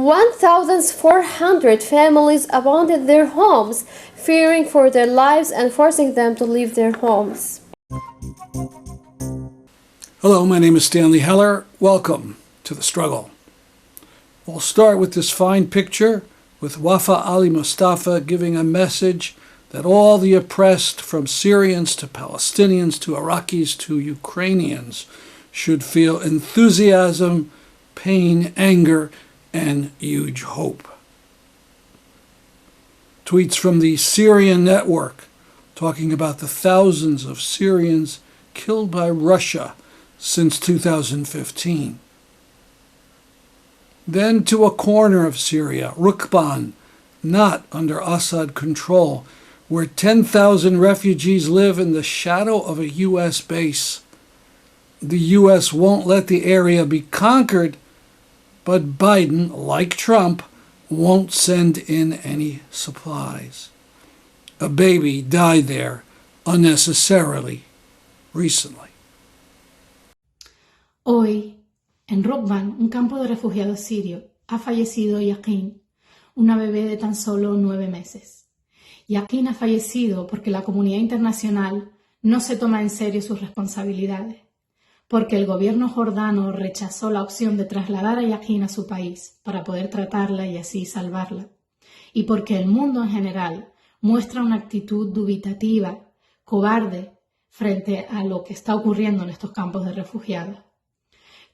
1,400 families abandoned their homes, fearing for their lives and forcing them to leave their homes. Hello, my name is Stanley Heller. Welcome to The Struggle. We'll start with this fine picture with Wafa Ali Mustafa giving a message that all the oppressed, from Syrians to Palestinians to Iraqis to Ukrainians, should feel enthusiasm, pain, anger, and huge hope. Tweets from the Syrian network talking about the thousands of Syrians killed by Russia since 2015. Then to a corner of Syria, Rukban, not under Assad control, where 10,000 refugees live in the shadow of a U.S. base. The U.S. won't let the area be conquered, but Biden, like Trump, won't send in any supplies. A baby died there unnecessarily recently. Hoy, en Rukban, un campo de refugiados sirios, ha fallecido Yakin, una bebé de tan solo 9 meses. Yakin ha fallecido porque la comunidad internacional no se toma en serio sus responsabilidades, porque el gobierno jordano rechazó la opción de trasladar a Yakin a su país para poder tratarla y así salvarla, y porque el mundo en general muestra una actitud dubitativa, cobarde, frente a lo que está ocurriendo en estos campos de refugiados.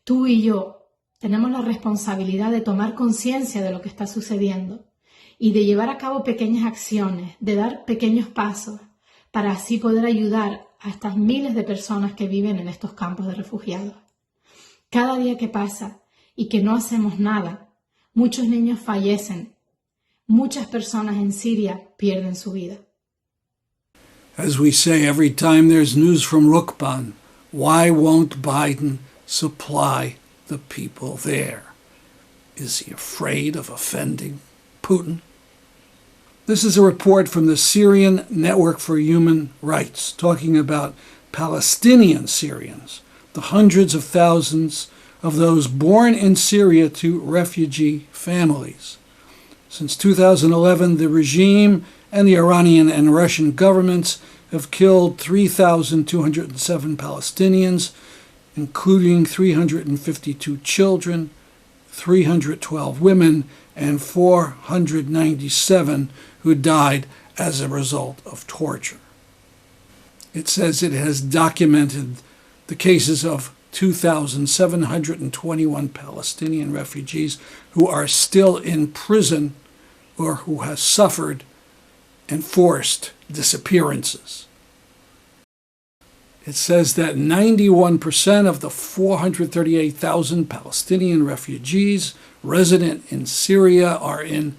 Tú y yo tenemos la responsabilidad de tomar conciencia de lo que está sucediendo y de llevar a cabo pequeñas acciones, de dar pequeños pasos para así poder ayudar a estas miles de personas que viven en estos campos de refugiados. Cada día que pasa y que no hacemos nada, muchos niños fallecen, muchas personas en Siria pierden su vida. As we say every time there's news from Rukban, why won't Biden supply the people there? Is he afraid of offending Putin? This is a report from the Syrian Network for Human Rights talking about Palestinian-Syrians, the hundreds of thousands of those born in Syria to refugee families. Since 2011, the regime and the Iranian and Russian governments have killed 3,207 Palestinians, including 352 children, 312 women, and 497 who died as a result of torture. It says it has documented the cases of 2,721 Palestinian refugees who are still in prison or who have suffered enforced disappearances. It says that 91% of the 438,000 Palestinian refugees resident in Syria are in,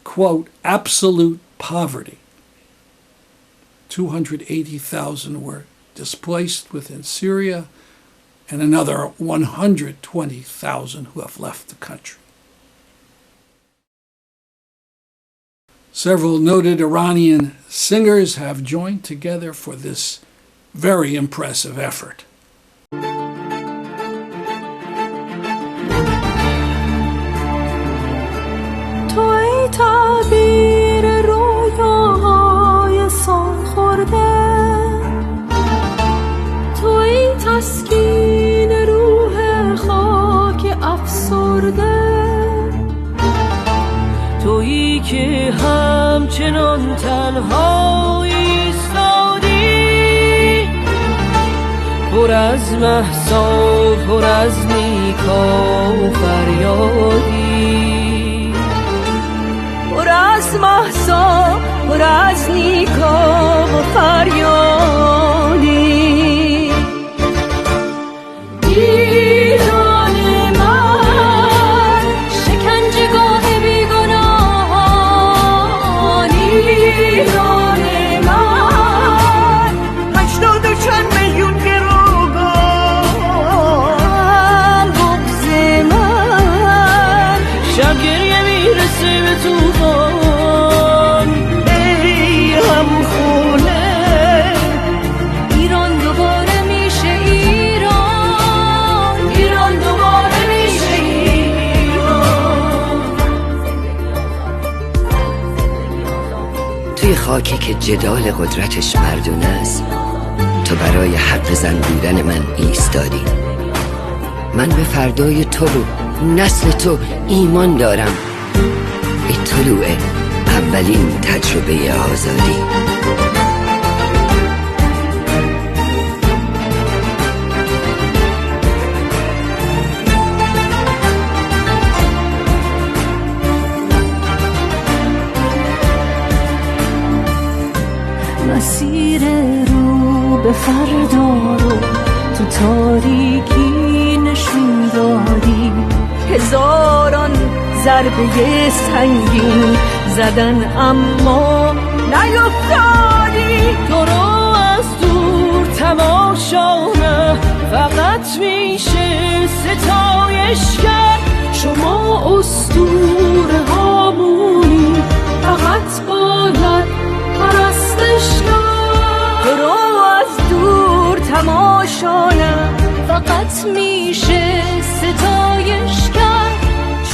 quote, absolute poverty. 280,000 were displaced within Syria, and another 120,000 who have left the country. Several noted Iranian singers have joined together for this very impressive effort. توی تعبیر رویاهای سال خورده، توی تسکین روح خاک افسرده، تویی که همچنان تنها ایستادی، پر از مهسا، پر از نیکا و فریادی، پر از مهسا، پر از نیکا و فریادی. ایران من، شکنجهگاه بیگناهان، ایران من، 80 و چند میلیون گروگان، بغض من شب گریه میرسه به توفان. ای همخونه ایران دوباره میشه ایران، ایران دوباره میشه ایران. که جدال قدرتش مردونه است، تو برای حرف زن بودن من ایستادی. من به فردای تو و نسل تو ایمان دارم، به طلوع اولین تجربه آزادی. مسیر رو به فردا رو تو تاریکی نشون دادی، هزاران ضربه سنگین زدن اما نیفتادی. تو رو از دور تماشا نه، فقط میشه ستایش کرد. شما اسطوره هامونی، فقط باید پرستش کرد. تو رو از دور تماشا نه، فقط میشه ستایش کرد.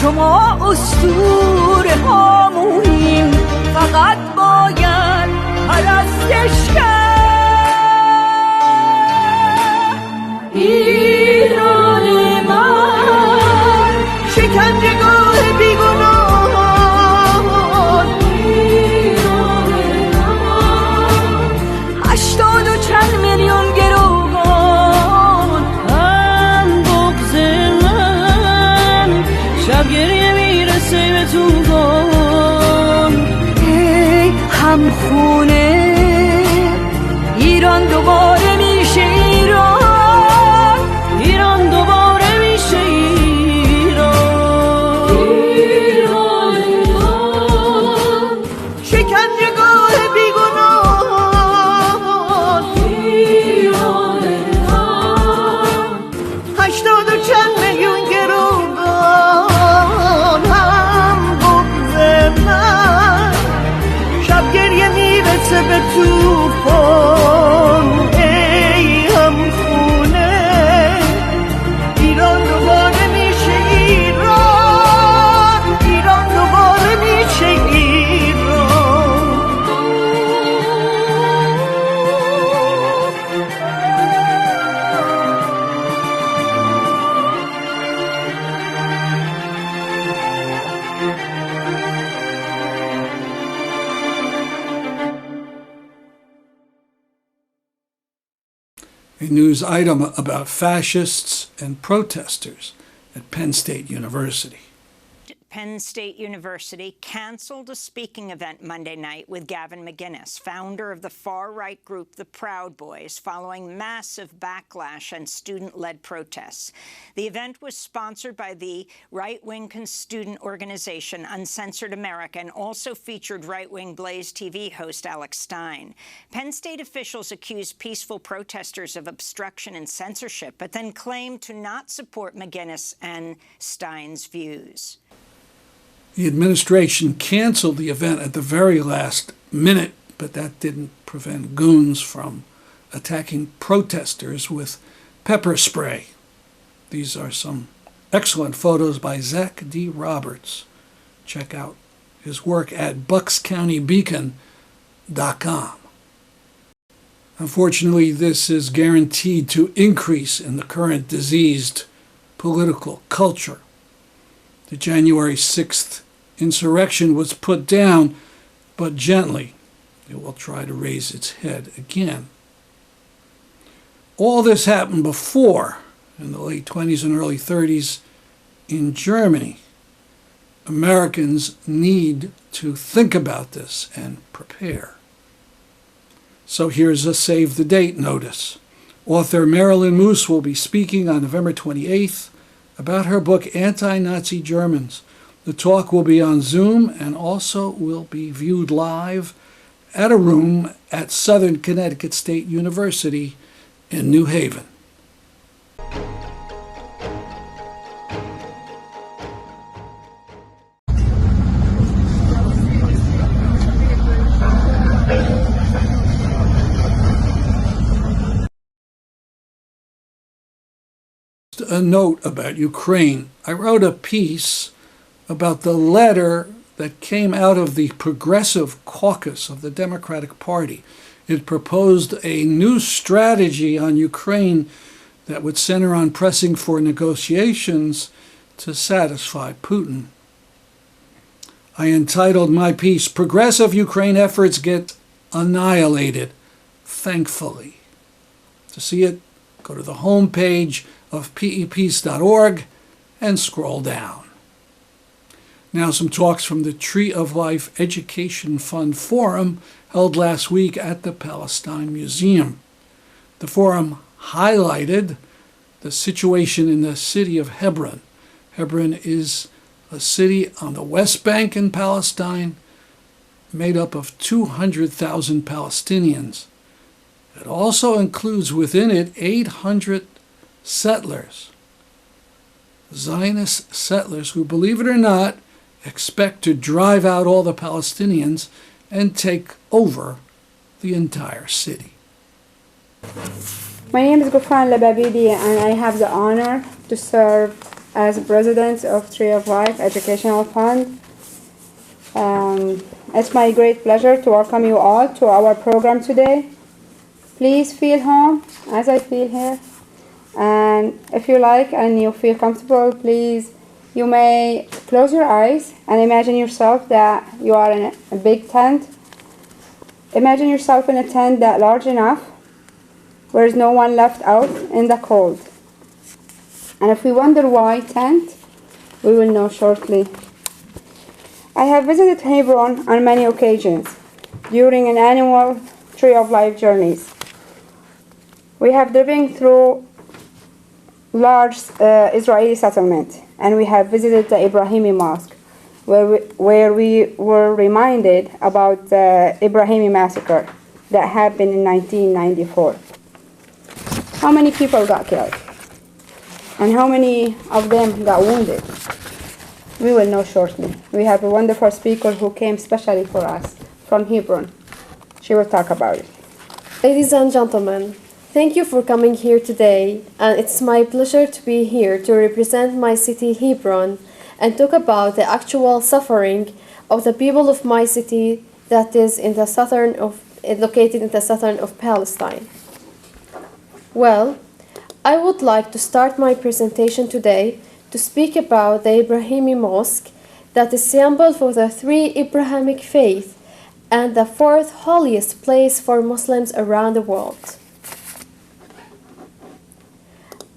شما اسطوره هامونیم، فقط باید پرستش کرد. ایران من شکنجهگاه بیگناه، خونه ایران دوباره میشه ایران، ایران دوباره میشه ایران. ایران شکنجهگاه بیگناه، ایران 80 و چند میلیون گروگان. هم بغض من شب گریه میرسه به توفان. ای هم خونه ایران دوباره میشه ایران، ایران دوباره میشه ایران. A news item about fascists and protesters at Penn State University. Penn State University canceled a speaking event Monday night with Gavin McInnes, founder of the far-right group The Proud Boys, following massive backlash and student-led protests. The event was sponsored by the right-wing student organization Uncensored America and also featured right-wing Blaze TV host Alex Stein. Penn State officials accused peaceful protesters of obstruction and censorship, but then claimed to not support McInnes and Stein's views. The administration canceled the event at the very last minute, but that didn't prevent goons from attacking protesters with pepper spray. These are some excellent photos by Zach D. Roberts. Check out his work at buckscountybeacon.com. Unfortunately, this is guaranteed to increase in the current diseased political culture. The January 6th insurrection was put down, but gently it will try to raise its head again. All this happened before, in the late 20s and early 30s, in Germany. Americans need to think about this and prepare. So here's a save the date notice. Author Marilyn Moose will be speaking on November 28th about her book Anti-Nazi Germans. The talk will be on Zoom and also will be viewed live at a room at Southern Connecticut State University in New Haven. A note about Ukraine. I wrote a piece about the letter that came out of the Progressive Caucus of the Democratic Party. It proposed a new strategy on Ukraine that would center on pressing for negotiations to satisfy Putin. I entitled my piece, Progressive Ukraine Efforts Get Annihilated, Thankfully. To see it, go to the homepage of peace.org and scroll down. Now some talks from the Tree of Life Education Fund Forum held last week at the Palestine Museum. The forum highlighted the situation in the city of Hebron. Hebron is a city on the West Bank in Palestine, made up of 200,000 Palestinians. It also includes within it 800 settlers, Zionist settlers who, believe it or not, expect to drive out all the Palestinians and take over the entire city. My name is Ghoufran Allababiddi, and I have the honor to serve as president of Tree of Life Educational Fund. It's my great pleasure to welcome you all to our program today. Please feel home as I feel here. And if you like and you feel comfortable, please, you may close your eyes and imagine yourself that you are in a big tent. Imagine yourself in a tent that's large enough where there's no one left out in the cold. And if we wonder why tent, we will know shortly. I have visited Hebron on many occasions during an annual Tree of Life journeys. We have driven through large Israeli settlement, and we have visited the Ibrahimi Mosque, where we were reminded about the Ibrahimi massacre that happened in 1994. How many people got killed? And how many of them got wounded? We will know shortly. We have a wonderful speaker who came specially for us from Hebron. She will talk about it. Ladies and gentlemen, thank you for coming here today, and it's my pleasure to be here to represent my city, Hebron, and talk about the actual suffering of the people of my city that is located in the southern of Palestine. Well, I would like to start my presentation today to speak about the Ibrahimi Mosque, that is symbol for the three Abrahamic faith and the fourth holiest place for Muslims around the world.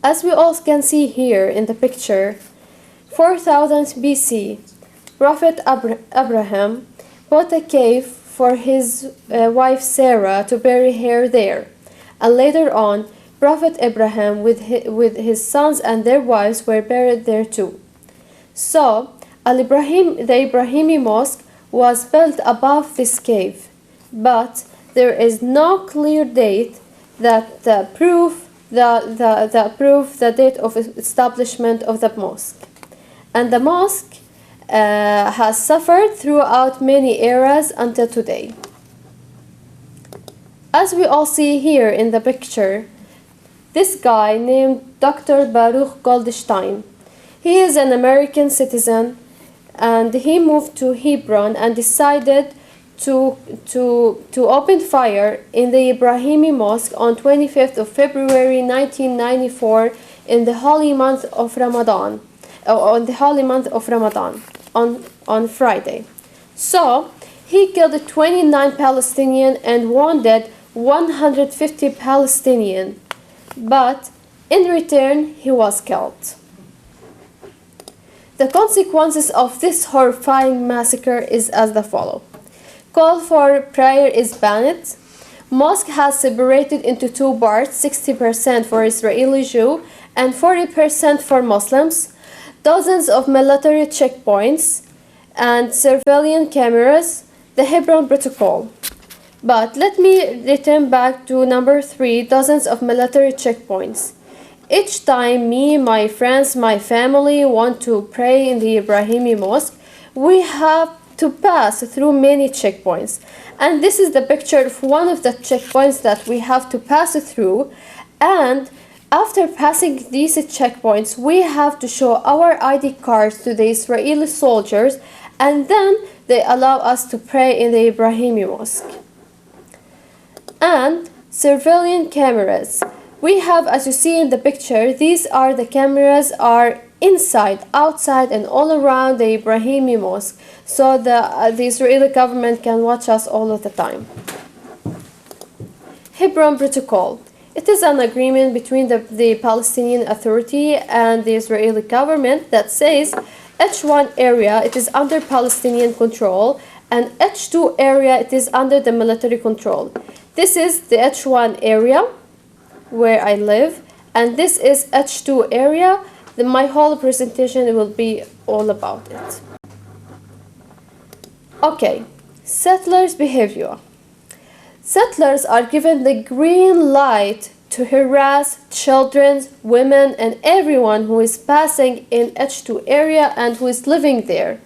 As we all can see here in the picture, 4000 BC, Prophet Abraham bought a cave for his wife Sarah to bury her there, and later on, Prophet Abraham with his sons and their wives were buried there too. So, the Ibrahimi Mosque was built above this cave, but there is no clear date that prove the date of establishment of the mosque. And the mosque has suffered throughout many eras until today. As we all see here in the picture, this guy named Dr. Baruch Goldstein, he is an American citizen, and he moved to Hebron and decided to open fire in the Ibrahimi Mosque on 25th of February 1994 in the holy month of Ramadan, on Friday. So he killed 29 Palestinians and wounded 150 Palestinians, but in return he was killed. The consequences of this horrifying massacre is as the follow. Call for prayer is banned. Mosque has separated into two parts, 60% for Israeli Jew and 40% for Muslims. Dozens of military checkpoints and surveillance cameras, the Hebron Protocol. But let me return back to number 3, dozens of military checkpoints. Each time me, my friends, my family want to pray in the Ibrahimi Mosque, we have to pass through many checkpoints. And this is the picture of one of the checkpoints that we have to pass through. And after passing these checkpoints, we have to show our ID cards to the Israeli soldiers and then they allow us to pray in the Ibrahimi Mosque. And surveillance cameras. We have, as you see in the picture, these are the cameras are inside, outside, and all around the Ibrahimi Mosque, so the Israeli government can watch us all of the time. Hebron Protocol. It is an agreement between the Palestinian Authority and the Israeli government that says H1 area, it is under Palestinian control, and H2 area, it is under the military control. This is the H1 area where I live, and this is H2 area. My whole presentation will be all about it. Okay, settlers' behavior. Settlers are given the green light to harass children, women, and everyone who is passing in H2 area and who is living there.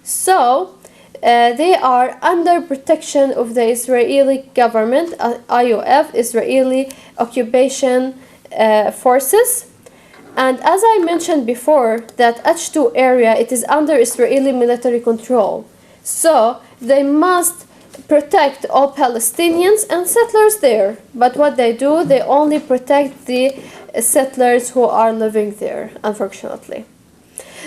So, they are under protection of the Israeli government, IOF, Israeli Occupation Forces. And as I mentioned before, that H2 area, it is under Israeli military control. So, they must protect all Palestinians and settlers there. But what they do, they only protect the settlers who are living there, unfortunately.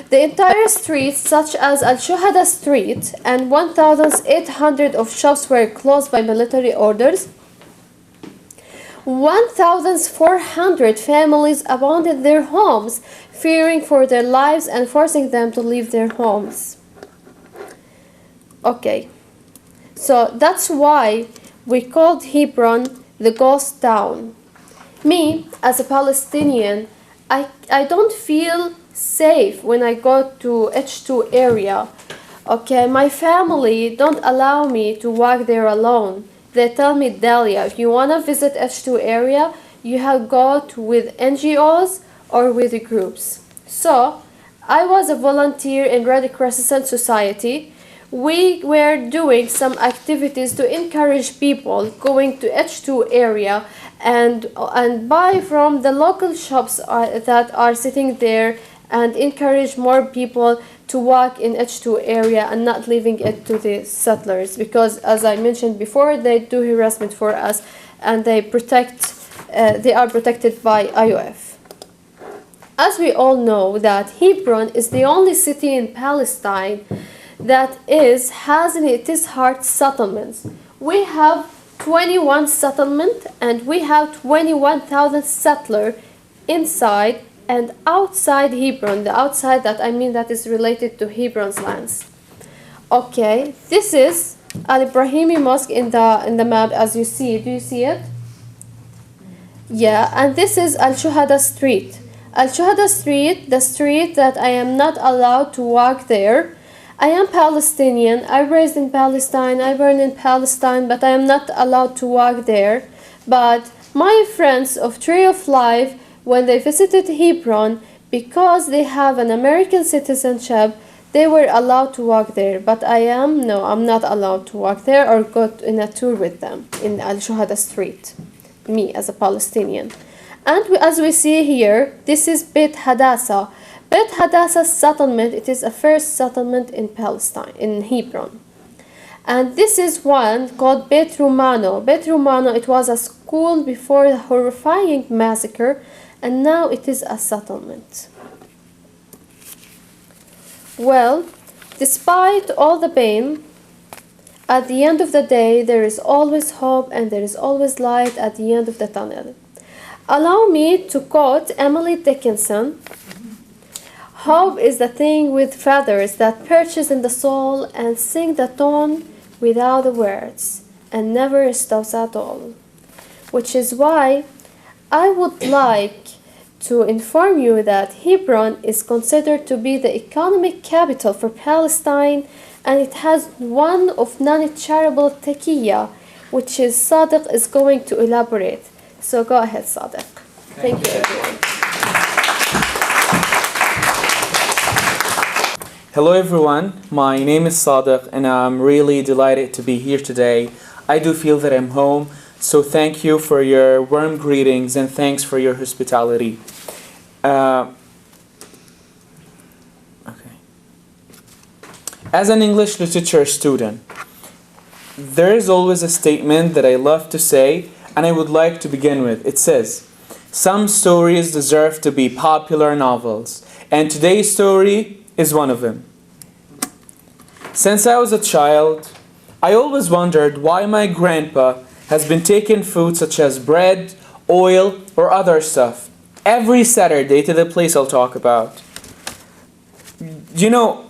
The entire streets, such as Al-Shuhada Street, and 1,800 of shops were closed by military orders. 1,400 families abandoned their homes, fearing for their lives and forcing them to leave their homes. Okay. So that's why we called Hebron the ghost town. Me, as a Palestinian, I don't feel safe when I go to H2 area. Okay, my family don't allow me to walk there alone. They tell me, Dalia, if you want to visit H2 area, you have to go with NGOs or with the groups. So, I was a volunteer in Red Crescent Society. We were doing some activities to encourage people going to H2 area and buy from the local shops that are sitting there, and encourage more people to walk in H2 area and not leaving it to the settlers, because as I mentioned before, they do harassment for us and they are protected by IOF. As we all know, that Hebron is the only city in Palestine that has in its heart settlements. We have 21 settlements and we have 21,000 settlers inside and outside Hebron. The outside, that I mean that is related to Hebron's lands. Okay, this is Al-Ibrahimi Mosque in the map, as you see. Do you see it? Yeah, and this is Al-Shuhada Street. Al-Shuhada Street, the street that I am not allowed to walk there. I am Palestinian. I raised in Palestine. I born in Palestine, but I am not allowed to walk there. But my friends of Tree of Life, when they visited Hebron, because they have an American citizenship, they were allowed to walk there. But I'm not allowed to walk there or go in a tour with them in Al-Shuhada Street, me as a Palestinian. And as we see here, this is Beit Hadassah. Beit Hadassah settlement, it is a first settlement in Palestine, in Hebron. And this is one called Beit Romano. Beit Romano, it was a school before the horrifying massacre, and now it is a settlement. Well, despite all the pain, at the end of the day, there is always hope and there is always light at the end of the tunnel. Allow me to quote Emily Dickinson. Hope is the thing with feathers that perches in the soul and sing the tone without the words and never stops at all. Which is why I would like to inform you that Hebron is considered to be the economic capital for Palestine, and it has one of non-charitable taqiyya, which is Sadek is going to elaborate. So go ahead, Sadek. Thank you, everyone. Hello everyone, my name is Sadek and I'm really delighted to be here today. I do feel that I'm home, so thank you for your warm greetings and thanks for your hospitality. As an English literature student, there is always a statement that I love to say, and I would like to begin with. It says, "Some stories deserve to be popular novels, and today's story is one of them." Since I was a child, I always wondered why my grandpa has been taking food such as bread, oil, or other stuff every Saturday to the place I'll talk about. You know,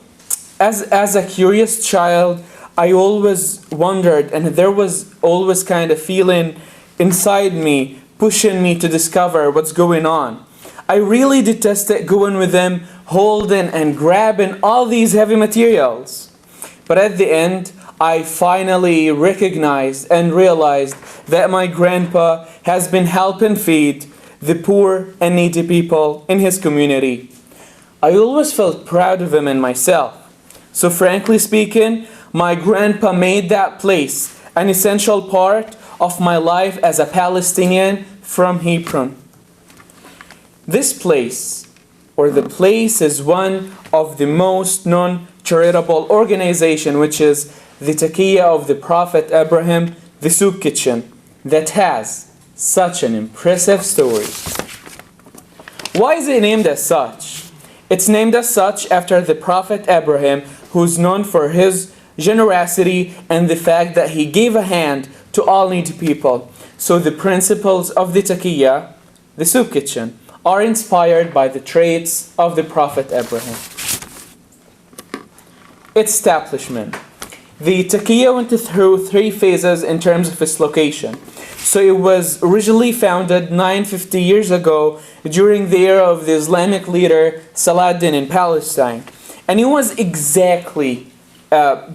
as a curious child, I always wondered, and there was always kind of feeling inside me, pushing me to discover what's going on. I really detested going with them, holding and grabbing all these heavy materials. But at the end, I finally recognized and realized that my grandpa has been helping feed the poor and needy people in his community. I always felt proud of him and myself. So frankly speaking, my grandpa made that place an essential part of my life as a Palestinian from Hebron. This place, or the place, is one of the most known charitable organization, which is the Taqiyya of the Prophet Abraham, the soup kitchen, that has such an impressive story. Why is it named as such? It's named as such after the Prophet Abraham, who's known for his generosity and the fact that he gave a hand to all needy people. So the principles of the Taqiyya, the soup kitchen, are inspired by the traits of the Prophet Abraham. Establishment. The Taqiyya went through 3 phases in terms of its location. So it was originally founded 950 years ago during the era of the Islamic leader Saladin in Palestine. And it was exactly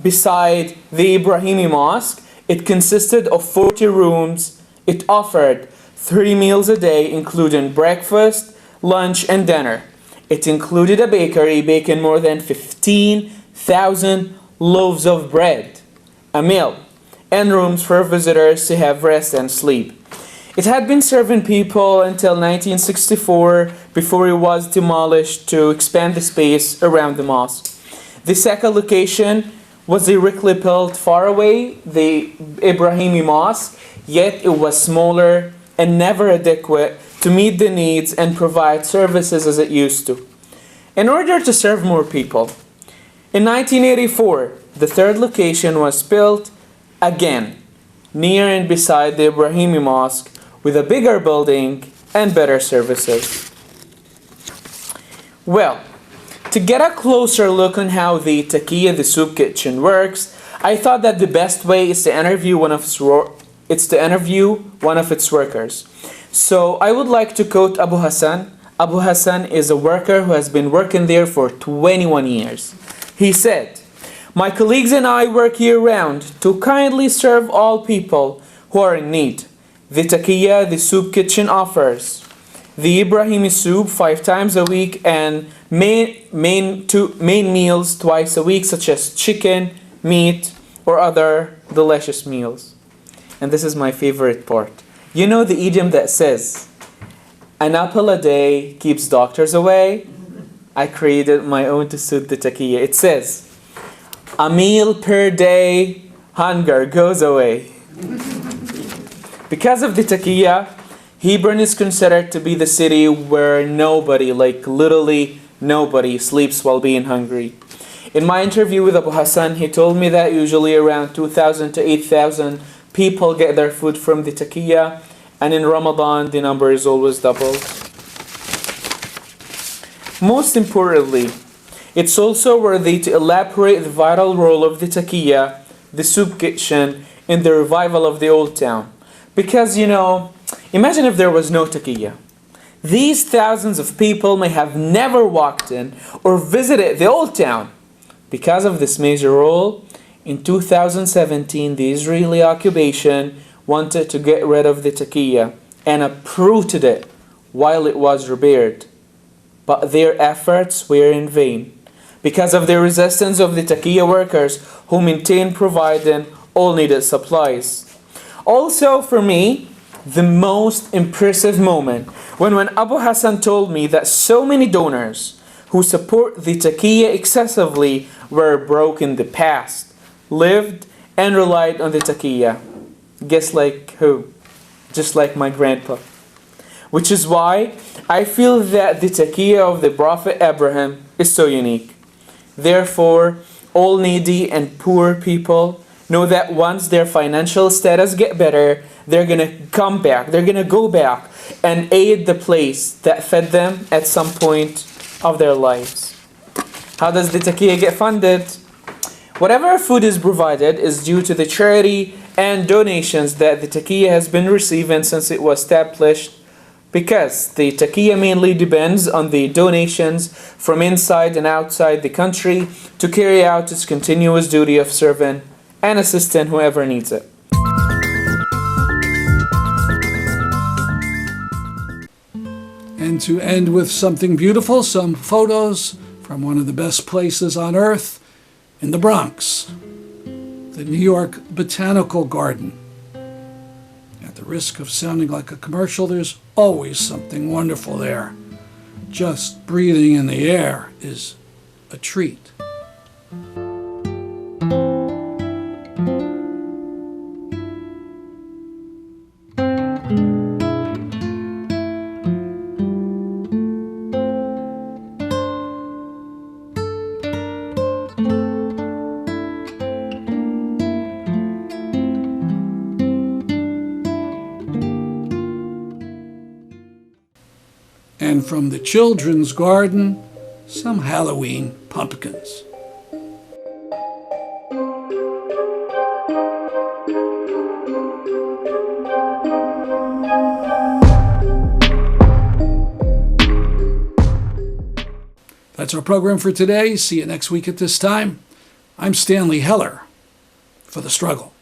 beside the Ibrahimi Mosque. It consisted of 40 rooms. It offered 3 meals a day, including breakfast, lunch, and dinner. It included a bakery baking more than 15,000 loaves of bread a meal, and rooms for visitors to have rest and sleep. It had been serving people until 1964, before it was demolished to expand the space around the mosque. The second location was directly built far away, the Ibrahimi Mosque, yet it was smaller and never adequate to meet the needs and provide services as it used to. In order to serve more people, in 1984, the third location was built again, near and beside the Ibrahimi Mosque, with a bigger building and better services. Well, to get a closer look on how the Taqiyya, the soup kitchen, works, I thought that the best way is to interview one of its workers. So I would like to quote Abu Hassan. Abu Hassan is a worker who has been working there for 21 years. He said, "My colleagues and I work year-round to kindly serve all people who are in need. The Taqiyya, the soup kitchen, offers the Ibrahimi soup 5 times a week and main meals twice a week, such as chicken, meat, or other delicious meals." And this is my favorite part. You know the idiom that says, "An apple a day keeps doctors away"? I created my own to suit the Taqiyya. It says, "A meal per day, hunger goes away." Because of the Taqiyya, Hebron is considered to be the city where nobody, like literally nobody, sleeps while being hungry. In my interview with Abu Hassan, he told me that usually around 2,000 to 8,000 people get their food from the Taqiyya, and in Ramadan the number is always doubled. Most importantly, it's also worthy to elaborate the vital role of the Taqiyya, the soup kitchen, in the revival of the old town. Because, imagine if there was no Taqiyya. These thousands of people may have never walked in or visited the old town. Because of this major role, in 2017, the Israeli occupation wanted to get rid of the Taqiyya and uprooted it while it was repaired. But their efforts were in vain because of the resistance of the Taqiyya workers who maintained providing all needed supplies. Also, for me, the most impressive moment when Abu Hassan told me that so many donors who support the taqiyya excessively were broke in the past, lived and relied on the taqiyya. Guess like who? Just like my grandpa. Which is why I feel that the taqiyya of the Prophet Abraham is so unique. Therefore, all needy and poor people know that once their financial status get better, they're gonna come back, they're gonna go back and aid the place that fed them at some point of their lives. How does the taqiyya get funded? Whatever food is provided is due to the charity and donations that the taqiyya has been receiving since it was established, because the taqiyya mainly depends on the donations from inside and outside the country to carry out its continuous duty of serving and assisting whoever needs it. And to end with something beautiful, some photos from one of the best places on earth, in the Bronx, the New York Botanical Garden. At the risk of sounding like a commercial, there's always something wonderful there. Just breathing in the air is a treat. And from the children's garden, some Halloween pumpkins. That's our program for today. See you next week at this time. I'm Stanley Heller for The Struggle.